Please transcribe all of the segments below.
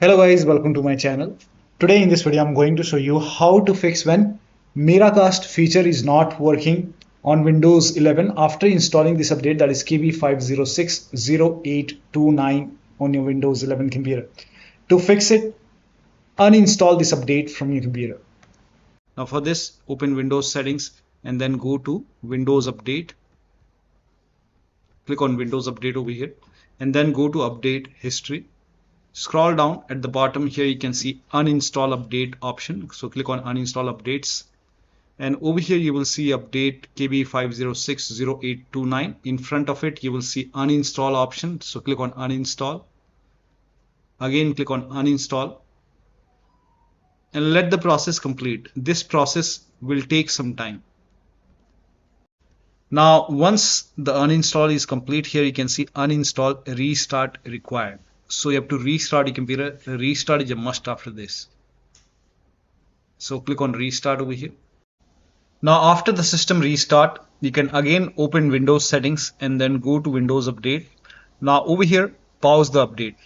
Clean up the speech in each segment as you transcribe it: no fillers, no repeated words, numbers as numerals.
Hello guys, welcome to my channel. Today in this video I'm going to show you how to fix when Miracast feature is not working on Windows 11 after installing this update, that is KB5060829 on your Windows 11 computer. To fix it, uninstall this update from your computer. Now for this, open Windows settings and then go to Windows Update. Click on Windows Update over here and then go to Update History. Scroll down at the bottom here, you can see uninstall update option. So click on uninstall updates. And over here you will see update KB5060829. In front of it you will see uninstall option. So click on uninstall. Again click on uninstall. And let the process complete. This process will take some time. Now once the uninstall is complete, here you can see uninstall restart required. So you have to restart your computer. Restart is a must after this. So click on restart over here. Now after the system restart, you can again open Windows settings and then go to Windows Update. Now over here, pause the update,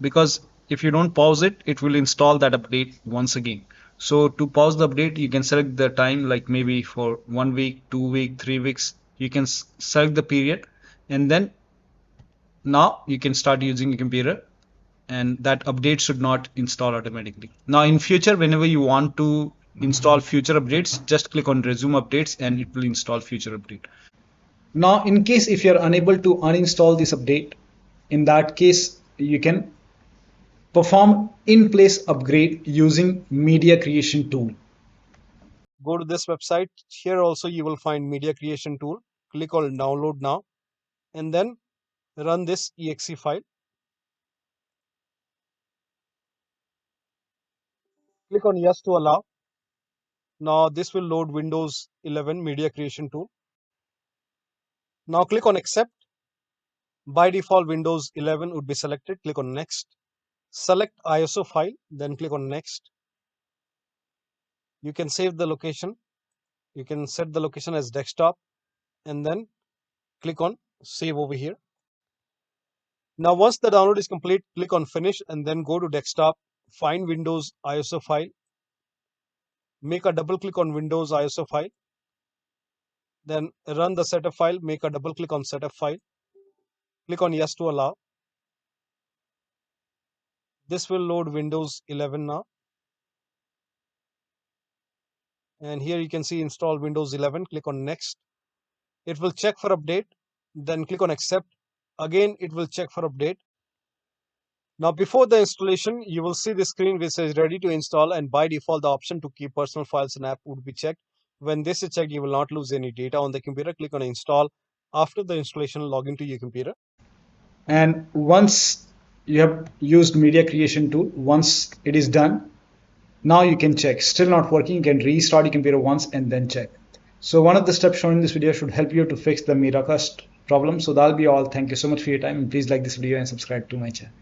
because if you don't pause it, it will install that update once again. So to pause the update, you can select the time, like maybe for 1 week, 2 weeks, 3 weeks. You can select the period, and then now you can start using your computer, and that update should not install automatically. Now in future, whenever you want to install future updates, just click on resume updates and it will install future update. Now in case if you're unable to uninstall this update, in that case you can perform in place upgrade using media creation tool. Go to this website. Here also you will find media creation tool. Click on download now and then run this exe file. Click on yes to allow. Now this will load Windows 11 media creation tool. Now click on accept. By default Windows 11 would be selected. Click on next. Select ISO file, then click on next. You can save the location. You can set the location as desktop and then click on save over here. Now once the download is complete, click on finish and then go to desktop, find Windows ISO file, make a double click on Windows ISO file, then run the setup file, make a double click on setup file, click on yes to allow. This will load Windows 11 now. And here you can see install Windows 11, click on next. It will check for update, then click on accept. Again, it will check for update. Now before the installation, you will see the screen which says ready to install, and by default the option to keep personal files and app would be checked. When this is checked, you will not lose any data on the computer. Click on install. After the installation, log into your computer. And once you have used media creation tool, once it is done, now you can check. Still not working, you can restart your computer once and then check. So one of the steps shown in this video should help you to fix the Miracast problem. So that'll be all. Thank you so much for your time, and please like this video and subscribe to my channel.